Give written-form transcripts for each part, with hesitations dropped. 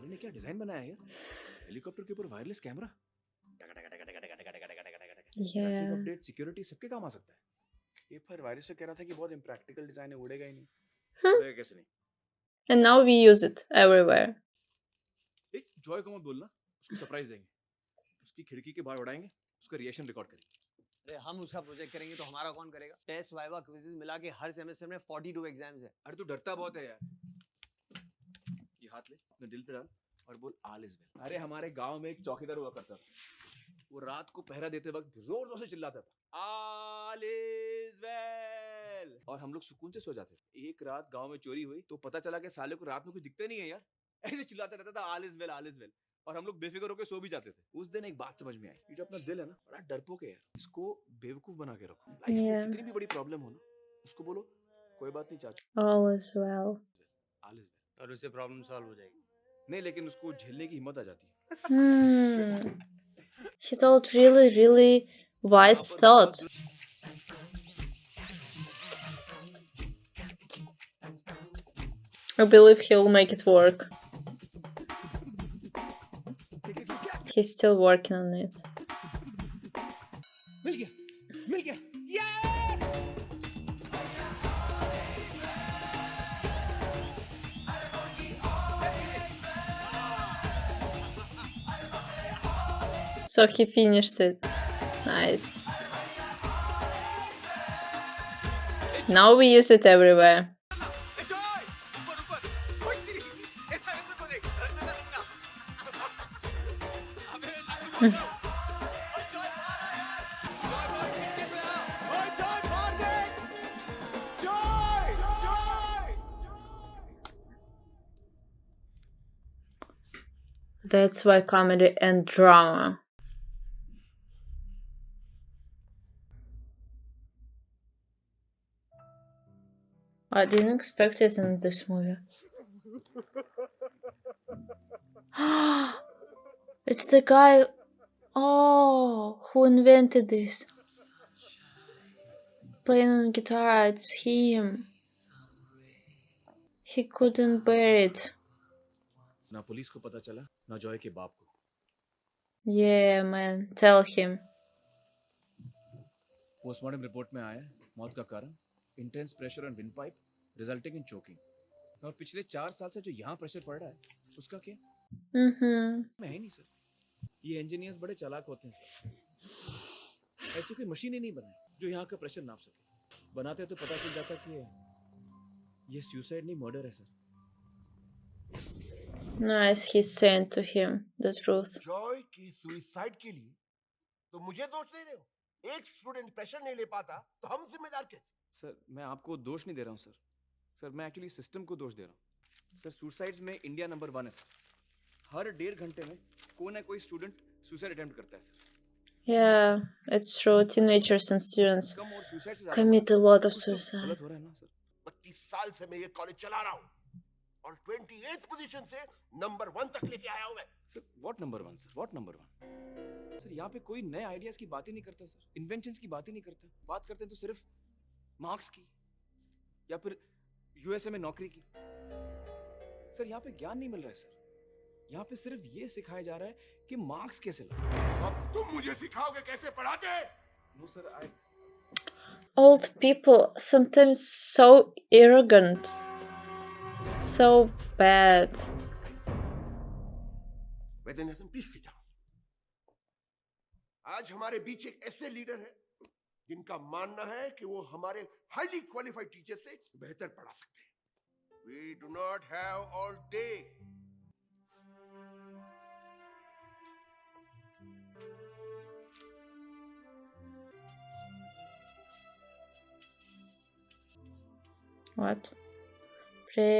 साले ने क्या डिजाइन बनाया है यार, हेलीकॉप्टर के ऊपर wireless camera, traffic Yeah. Update, security, सबके काम आ सकता है ये। पर वायरस से कह रहा था कि बहुत इम्प्रैक्टिकल डिजाइन है, उड़ेगा ही नहीं। उड़ेगा कैसे नहीं? And now we use it everywhere. एक जॉय को मत बोलना, उसको सरप्राइज देंगे, उसकी खिड़की के बाहर उड़ाएंगे, उसका रिएक्शन रिकॉर्ड करेंगे। अरे हम उसका प्रोजेक्ट करेंगे तो हमारा कौन करेगा? टेस्ट, वाइवा, क्विज़ेस मिला के हर सेमेस्टर में 42 एग्जाम्स है। अरे तू डरता बहुत है यार। ये हाथ ले, अपने दिल पे डाल और बोल ऑल इज वेल। अरे हमारे गांव में एक चौकीदार हुआ करता था, वो रात को पहरा देते वक्त जोर जोर से चिल्लाता था ऑल इज वेल, और हम लोग सुकून से सो जाते थे। एक रात गांव में चोरी हुई तो पता चला कि साले को रात में कुछ दिखते नहीं है यार, ऐसे चिल्लाता रहता था all is well all is well, और हम लोग बेफिक्र होकर सो भी जाते थे। उस दिन एक बात समझ में आई, ये जो अपना दिल है ना, बड़ा डरपोक है यार, इसको बेवकूफ बना के रखो। लाइफ में Yeah. कितनी भी बड़ी प्रॉब्लम हो ना, उसको बोलो कोई बात नहीं चाचा, All is well. All is well. और उससे प्रॉब्लम सॉल्व हो जाएगी। नहीं, लेकिन उसको झेलने की हिम्मत आ जाती है। He told really, really wise thoughts. I believe he'll make it work. He's still working on it. मिल गया, मिल गया, So he finished it. Nice. Now we use it everywhere. That's why comedy and drama. I didn't expect it in this movie. It's the guy, who invented this. Playing on guitar, it's him. He couldn't bear it. ना police को पता चला, ना Joy के बाप को। Yeah, man, tell him. Postmortem report में आया है, मौत का कारण intense pressure on wind pipe resulting in choking. और पिछले 4 साल से जो यहाँ प्रेशर पड़ रहा है, उसका क्या? मैं है नहीं सर, ये इंजीनियर्स बड़े चालाक होते हैं सर। ऐसी कोई मशीन ही नहीं बनाई जो यहाँ का प्रेशर नाप सके। बनाते तो पता चल जाता कि ये सुसाइड नहीं, मर्डर है sir. Nice, he's saying to him the truth. Joy की सुसाइड के लिए तो मुझे दोष दे रहे हो? एक स्टूडेंट प्रेशर नहीं ले पाता तो हम जिम्मेदार कैसे? सर मैं आपको दोष नहीं दे रहा हूँ सर, मैं एक्चुअली सिस्टम को दोष दे रहा हूँ सर। सुसाइड्स में इंडिया नंबर 1 है सर। हर 1.5 घंटे में कोई ना कोई स्टूडेंट सुसाइड अटेम्प्ट करता है sir. Yeah, it's true. Teenagers and students कम और सुसाइड से commit a lot of कुछ तो suicide. गलत हो रहा है ना सर। 32 साल से मैं ये कॉलेज चला रहा हूँ और 28th पोजीशन से नंबर 1 तक लेके आया हूँ मैं। Sir what number 1 sir, what number 1 sir? यहाँ पे कोई नए आइडियाज की बात ही नहीं करता सर, इन्वेंशंस की बात ही नहीं करता। बात करते हैं तो सिर्फ मार्क्स की या फिर यूएसए में नौकरी की। सर यहाँ पे ज्ञान नहीं मिल रहा है सर, यहाँ पे सिर्फ ये सिखाया जा रहा है कि मार्क्स कैसे लाए। अब तुम मुझे सिखाओगे कैसे पढ़ाते? No sir, I Old people sometimes so arrogant, so bad. Vaidyanathan please sit down. आज हमारे बीच एक ऐसे लीडर है जिनका मानना है कि वो हमारे हाईली क्वालिफाइड टीचर से बेहतर पढ़ा सकते हैं। We do not have all day. What? Pre...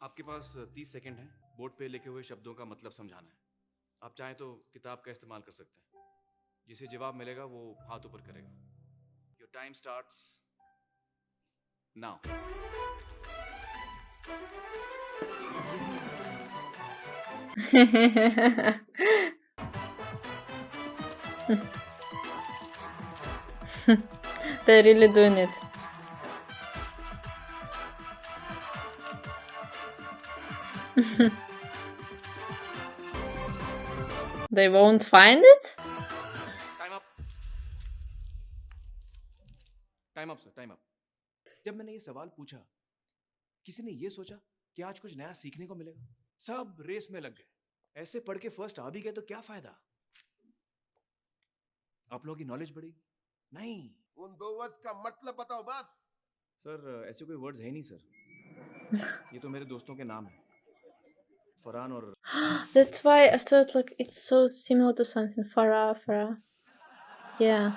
आपके पास 30 सेकंड है बोर्ड पे लिखे हुए शब्दों का मतलब समझाना है। आप चाहें तो किताब का इस्तेमाल कर सकते हैं, जिसे जवाब मिलेगा वो हाथ ऊपर करेगा। Your time starts now. They're really doing it. They won't find it? Time up, time up sir, time up. जब मैंने ये सवाल पूछा, किसी ने ये सोचा कि आज कुछ नया सीखने को मिलेगा? सब रेस में लग गए। ऐसे पढ़ के फर्स्ट आ भी गए तो क्या फायदा? आप लोगों की नॉलेज बढ़ेगी? नहीं उन दो वर्ड्स का मतलब बताओ बस। सर, ऐसे कोई वर्ड्स है नहीं सर। ये तो मेरे दोस्तों के नाम है, फरहान और That's why I thought like it's so similar to something. Farah. Yeah.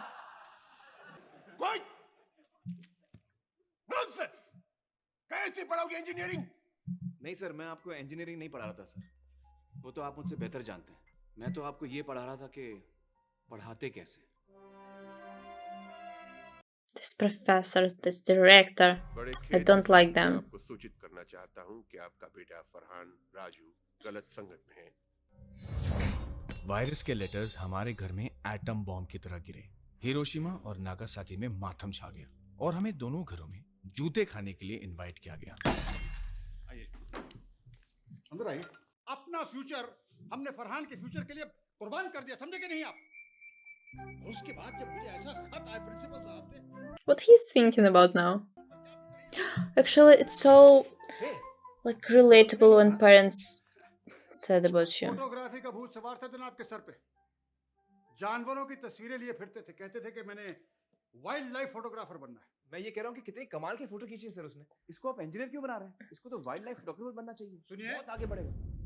What? Nonsense! कैसे पढ़ाओगे इंजीनियरिंग? नहीं सर, मैं आपको इंजीनियरिंग नहीं पढ़ा रहा था सर। वो तो आप मुझसे बेहतर जानते हैं। मैं तो आपको ये पढ़ा रहा था कि पढ़ाते कैसे। These professors, this director. बड़े I खेद don't के like साथ मैं them. आपको सूचित करना चाहता हूं कि आपका बेटा फरहान राजू गलत संगत में है। वायरस के लेटर्स हमारे घर में एटम बॉम्ब की तरह गिरे। हिरोशिमा और नागासाकी में मातम छा गया और हमें दोनों घरों में जूते खाने के लिए इनवाइट किया गया। आइए अंदर आइए। अपना फ्यूचर हमने फरहान के फ्यूचर के लिए कुर्बान कर दिया, समझे कि नहीं आप? और उसके बाद जब मुझे ऐसा खत आया प्रिंसिपल साहब ने, What he's thinking about now? Actually, it's so hey, like relatable when parents said about you. Photography का भूत सवार था दिन आपके सर पे। जानवरों की तस्वीरें लिए फिरते थे, कहते थे कि मैंने वाइल्ड लाइफ फोटोग्राफर बनना है। मैं ये कह रहा हूँ कि कितनी कमाल की फोटो खींची है सर उसने। इसको आप इंजीनियर क्यों बना रहे हैं? इसको तो वाइल्ड लाइफ फोटोग्राफर बनना चाहिए। सुनिए। बहुत आगे बढ़ेगा।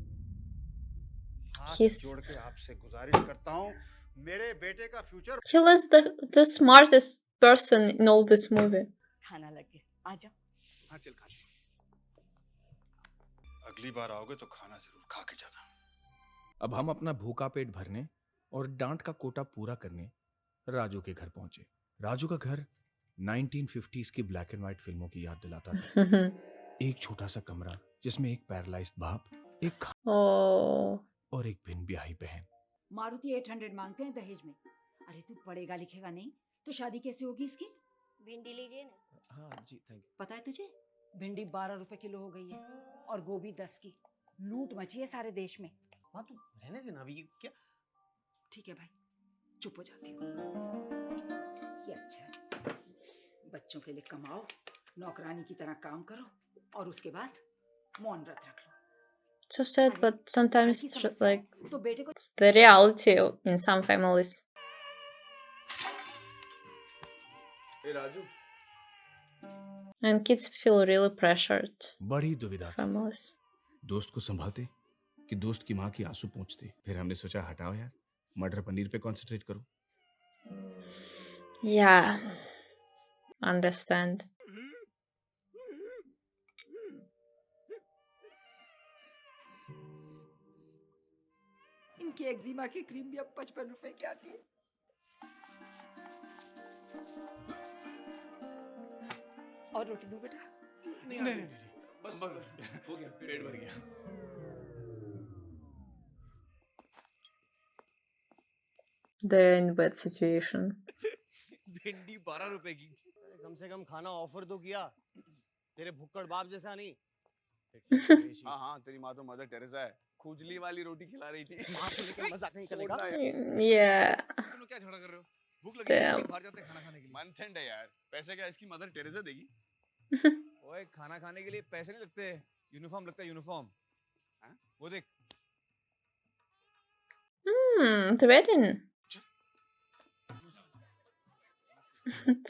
हाथ He's- जोड़ के आपसे गुजारिश करता हूँ, मेरे बेटे का future. He was the smartest person in all this movie. खाना लग गया, आ जाओ। हाँ चल खा। अगली बार आओगे तो खाना जरूर खा के जाना। अब हम अपना भूखा पेट भरने और डांट का कोटा पूरा करने राजू के घर पहुंचे। राजू का घर 1950s की ब्लैक एंड व्हाइट फिल्मों की याद दिलाता था। एक छोटा सा कमरा जिसमें एक पैरालाइज्ड बाप, एक Oh. और एक बिन ब्याही बहन। मारुति 800 मांगते हैं दहेज में। अरे तू पढ़ेगा लिखेगा नहीं तो शादी कैसे होगी इसकी? भिंडी लीजिए ना। हाँ जी, थैंक यू। पता है तुझे, भिंडी 12 रुपए किलो हो गई है और गोभी 10 की। लूट मची है सारे देश में। माँ तू रहने देना अभी, क्या? ठीक है भाई, चुप हो जाती हूँ। ये अच्छा है, बच्चों के लिए कमाओ, नौकरानी की तरह काम करो और उसके बाद मौन व्रत रख लो। So sad, but sometimes घर की it's just समस्या like है, तो बेटे को it's the reality in some families. A Raju, And kids feel really pressured. बड़ी दुविधा थी। Families. दोस्त को संभालते कि दोस्त की माँ की आंसू पहुंचते। फिर हमने सोचा हटाओ यार, मटर पनीर पे कंसंट्रेट करो। Yeah. Understand. इनकी एक्जिमा की क्रीम भी अब 55 रुपए की आती है। और रोटी दूं बेटा? नहीं, बस हो गया, पेट भर गया। They're in bad situation. भिंडी 12 रुपए की। कम से कम खाना ऑफर तो किया, तेरे भुक्कड़ बाप जैसा नहीं। हाँ हाँ, तेरी माँ तो मदर टेरेसा है। खुजली वाली रोटी खिला रही थी। माँ को लेकर मजाक नहीं चलेगा। Yeah. तुम लोग क्या झगड़ा कर रहे हो? भूख लगी है, Damn. इसलिए बाहर जाते हैं खाना खाने के लिए। मंथ एंड है यार, पैसे क्या इसकी मदर टेरेसा देगी? ओए, खाना खाने के लिए पैसे नहीं लगते, यूनिफॉर्म लगता है, यूनिफॉर्म। हाँ? वो देख। The wedding.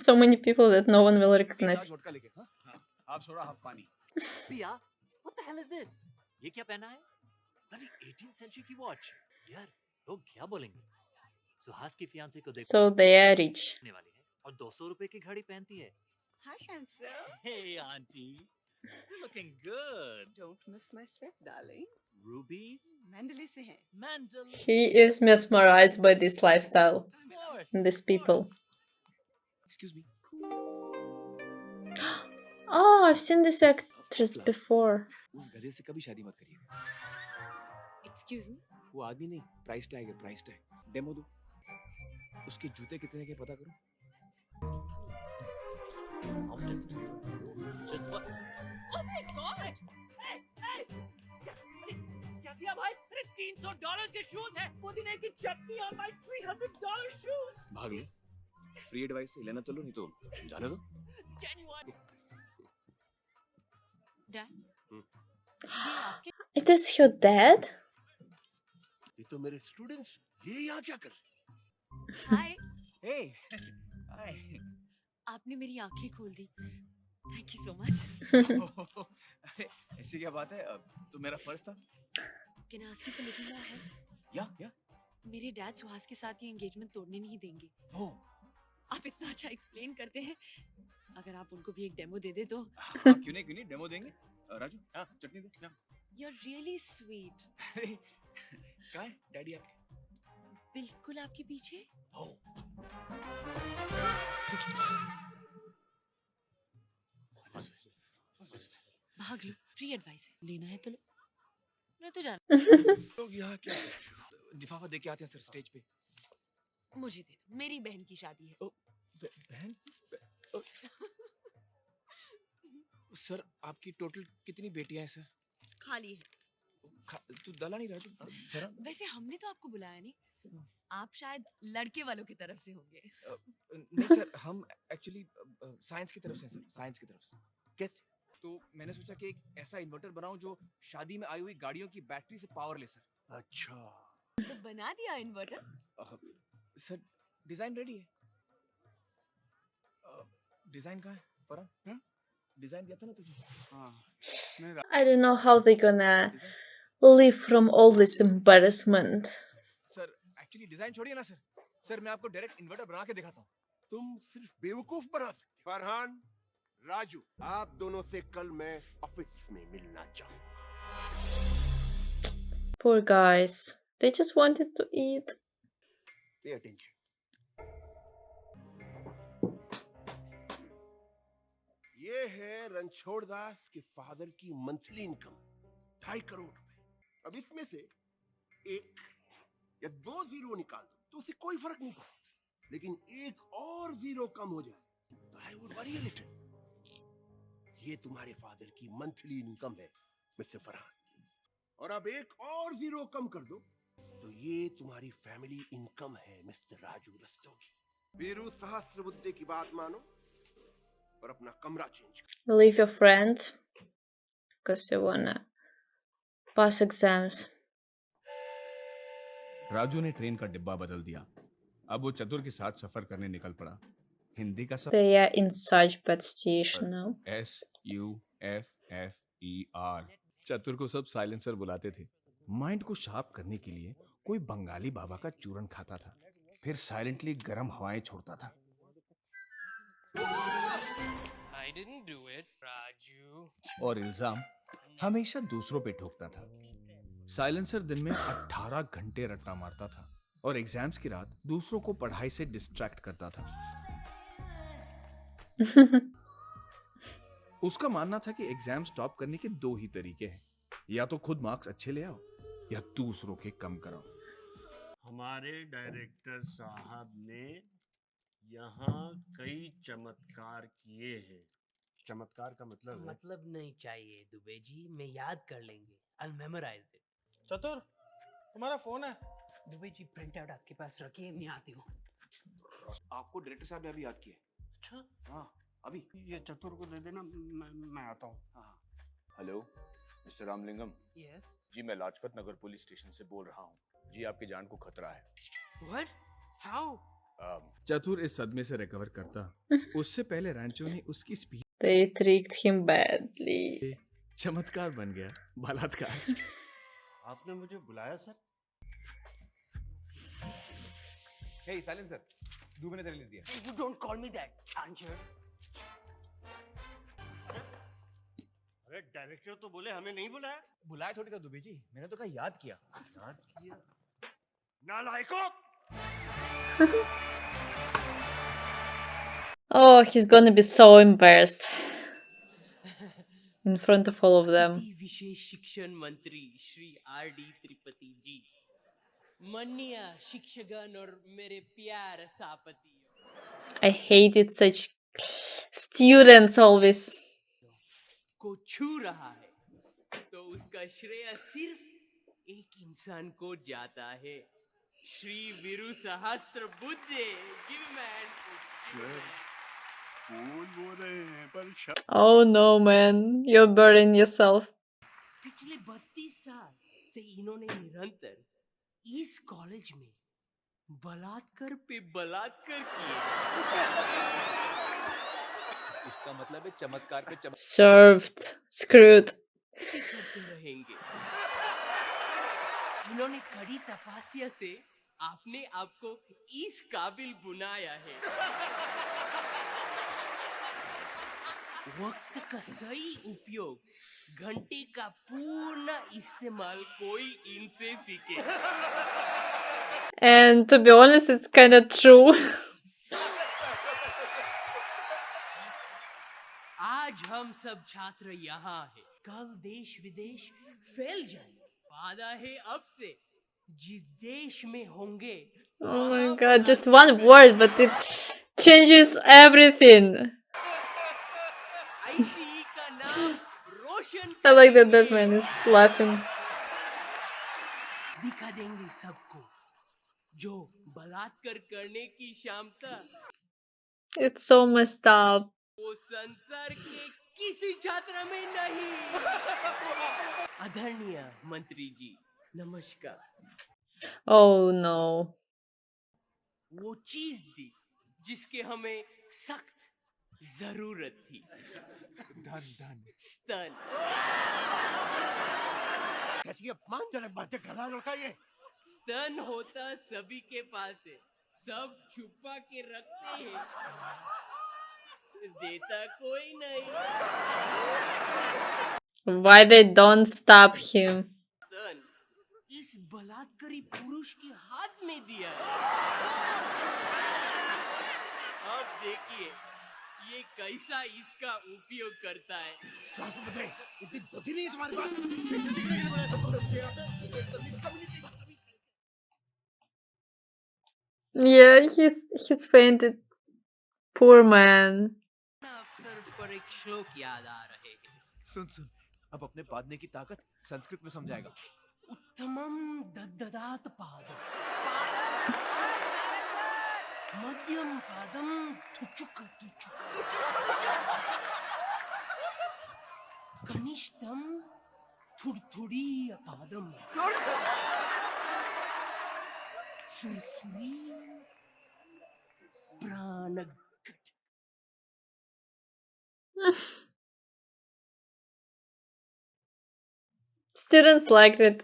So many people that no one will recognize. झोटका लेके, हाँ? आप सोडा, आप पानी। पिया, what the hell is this? ये क्या पहना है? अरे 18th century की वॉच। यार, लोग क्या बोलेंगे? सुहास की फियांसे को देखो। So they are rich. ने वाली है और 200 रुपए की घड़ी पहनती है। Hi handsome. Hey auntie, you're looking good. Don't miss my set, darling. Rubies, Mandalay से हैं। Mandel. He is mesmerized by this lifestyle Of course. and these people. Excuse me. Oh, I've seen this actress before. उस गधे से कभी शादी मत करिए। Excuse me. वो आदमी नहीं, प्राइस टैग है, प्राइस टैग। डेमो दो। उसके जूते कितने के पता करो। How much is it? Just what? Oh my god! Hey, hey! $300 के शूज हैं, पुदीने की चटनी और my $300 शूज। भाग लो, फ्री एडवाइस से लेना चलो, नहीं तो जाने दो। Genuine। डैड, ये आपके It is your dad? ये तो मेरे स्टूडेंट्स, ये यहाँ क्या कर रहे? हाय, हे, हाय। आपने मेरी आंखें खोल दी। Thank you so much. अरे ऐसी क्या बात है, तो मेरा फर्ज था। Can I ask you for little more help? या मेरे डैड सुहास के साथ ये एंगेजमेंट तोड़ने नहीं देंगे। हो, आप इतना अच्छा एक्सप्लेन करते हैं, अगर आप उनको भी एक डेमो दे दे तो। हाँ, क्यों नहीं डेमो देंगे। राजू, हाँ चटनी दे। हाँ। You are really sweet. अरे कहाँ है डैडी आपके? बिल्कुल आपके पीछे। हो, भाग लो, फ्री एडवाइस है, लेना है तो लो, नहीं तो जाना। लोग यहाँ क्या कर रहे हो? लिफाफा दे के आते हैं सर स्टेज पे। मुझे दे दो, मेरी बहन की शादी है। बहन, सर आपकी टोटल कितनी बेटियां हैं सर? खाली है। तू दला नहीं राजू, जरा। वैसे हमने तो आपको बुलाया नहीं, आप शायद लड़के वालों की तरफ से होंगे। नहीं सर, हम एक्चुअली साइंस की तरफ से हैं सर, साइंस की तरफ से। कैसे? तो मैंने सोचा कि एक ऐसा इन्वर्टर बनाऊं जो शादी में आई हुई गाड़ियों की बैटरी से पावर ले सर। अच्छा, तो बना दिया इन्वर्टर। सर डिजाइन रेडी है। डिजाइन कहाँ है फरहान? हाँ? डिजाइन दिया था ना तुझे? हाँ। I don't know how they're gonna design live from all this embarrassment. Sir, actually design छोड़िए ना सर। सर मैं आपको डायरेक्ट इन्वर्टर बना के दिखाता हूँ। तुम सिर्फ बेवकूफ बना सकते। फरहान, राजू, आप दोनों से कल मैं ऑफिस में मिलना चाहूंगा। Poor guys. They just wanted to eat. Pay attention. ये है रणछोड़ दास के फादर की मंथली इनकम 2.5 करोड़ रुपए। अब इसमें से 1 या 2 जीरो निकाल दो तो उसे कोई फर्क नहीं पड़ता, लेकिन एक और जीरो कम हो जाए तो आई वुड वरी लिटिल। ये तुम्हारे फादर की मंथली इनकम है मिस्टर फरहान, और अब एक और जीरो कम कर दो तो ये तुम्हारी फैमिली इनकम है मिस्टर राजू रस्तोगी। वीरू सहस्त्रबुद्धे की बात मानो और अपना कमरा चेंज करो। Leave your friends because they wanna pass exams. Raju ने ट्रेन का डिब्बा बदल दिया। अब वो चतुर के साथ सफर करने निकल पड़ा। हिंदी का They are in such bad situation now. SUFFER। चतुर को सब साइलेंसर बुलाते थे। माइंड को शार्प करने के लिए कोई बंगाली बाबा का चूरन खाता था, फिर साइलेंटली गर्म हवाएं छोड़ता था। I didn't do it, Raju. और इल्जाम हमेशा दूसरों पे ठोकता था। साइलेंसर दिन में 18 घंटे रट्टा मारता था और एग्जाम्स की रात दूसरों को पढ़ाई से डिस्ट्रैक्ट करता था। उसका मानना था कि एग्जाम स्टॉप करने के 2 ही तरीके हैं, या तो खुद मार्क्स अच्छे ले आओ या दूसरों के कम कराओ। हमारे डायरेक्टर साहब ने यहाँ कई चमत्कार किए हैं। चमत्कार का मतलब है मतलब नहीं चाहिए दुबे जी, मैं याद कर लेंगे। I'll memorize it. चतुर, तुम्हारा फोन है। दुबे जी प्रिंट आउट आपके पास रखिए, मैं आती हूँ। आपको डायरेक्टर साहब ने अभी याद किया। अच्छा, हाँ अभी। ये चतुर को दे देना, मैं आता हूँ। हाँ। Hello mister Ramalingam Yes. जी, मैं लाजपत नगर पुलिस स्टेशन से बोल रहा हूँ जी। आपकी जान को खतरा है। What? How? चतुर इस सदमे से रिकवर करता उससे पहले रैंचो ने उसकी speech They tricked him badly. चमत्कार बन गया बलात्कार। आपने मुझे बुलाया सर? हे साइलेंसर, दूबे ने तेरे लिए दिया। You don't call me that, Chancellor. अरे डायरेक्टर तो बोले हमें नहीं बुलाया। बुलाया थोड़ी था दुबे जी, मैंने तो कहा याद किया। याद किया? नालायकों! Oh, he's gonna be so embarrassed in front of all of them. विशेष शिक्षण मंत्री श्री R.D. त्रिपाठी जी, माननीय शिक्षकगण और मेरे प्यार सापतियों I hated such students always. को छू रहा है तो उसका श्रेय सिर्फ एक इंसान को जाता है। श्री वीरू सहस्त्र बुद्धे। Give man. सर फूल बोल रहे हैं पर Oh no, man. You're burning yourself. पिछले 32 साल से इन्होंने निरंतर इस कॉलेज में बलात्कार पे बलात्कार किए। इसका मतलब है चमत्कार पे चमत्कार। Served. Screwed. करते रहेंगे। इन्होंने कड़ी तपस्या से अपने आप को इस काबिल बनाया है। वक्त का सही उपयोग, घंटे का पूर्ण इस्तेमाल कोई इनसे सीखे। And to be honest, it's kind of true. आज हम सब छात्र यहाँ हैं, कल देश विदेश फैल जाए। वादा है अब से जिस देश में होंगे। Oh my god, just one word, but it changes everything. ICE का नाम रोशन I like that man is laughing. दिखा देंगे सबको जो बलात्कार करने की क्षमता It's so messed up. वो संसार के किसी छात्र में नहीं। आदरणीय मंत्री जी, नमस्कार। Oh no. वो चीज दी जिसके हमें सख्त जरूरत थी। धन स्तन। कैसी अपमानजनक बातें कर रहा है लड़का ये। स्तन होता सभी के पास है, सब छुपा के रखते हैं, देता कोई नहीं। Why they don't stop him? स्तन इस बलात्कारी पुरुष के हाथ में दिया है। अब देखिए ये कैसा इसका उपयोग करता है। सासू बदे इतनी बुद्धि नहीं है तुम्हारे पास। कैसे दिख रही है तुम्हारे कपड़े यहाँ पे? तमीज कभी नहीं थी। Yeah, he's fainted. Poor man. अवसर पर एक श्लोक याद आ रहे हैं। सुन अब अपने पादने की ताकत संस्कृत में समझाएगा। उत्तमम दददात पादम, मध्यम पादम तुचुक कनिष्ठम थुड़थुड़ी पादम, सुरसुरी प्राण। Students liked it.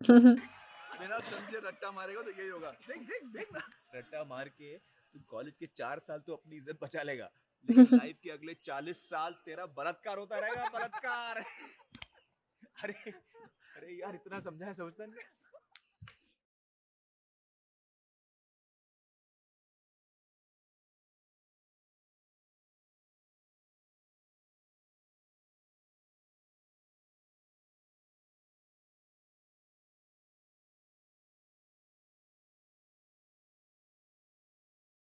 बिना समझे रट्टा मारेगा तो यही होगा। देख ना, रट्टा मार के तू कॉलेज के 4 साल तो अपनी इज्जत बचा लेगा, लेकिन लाइफ के अगले 40 साल तेरा बलात्कार होता रहेगा। बलात्कार। अरे यार इतना समझा है, समझता नहीं।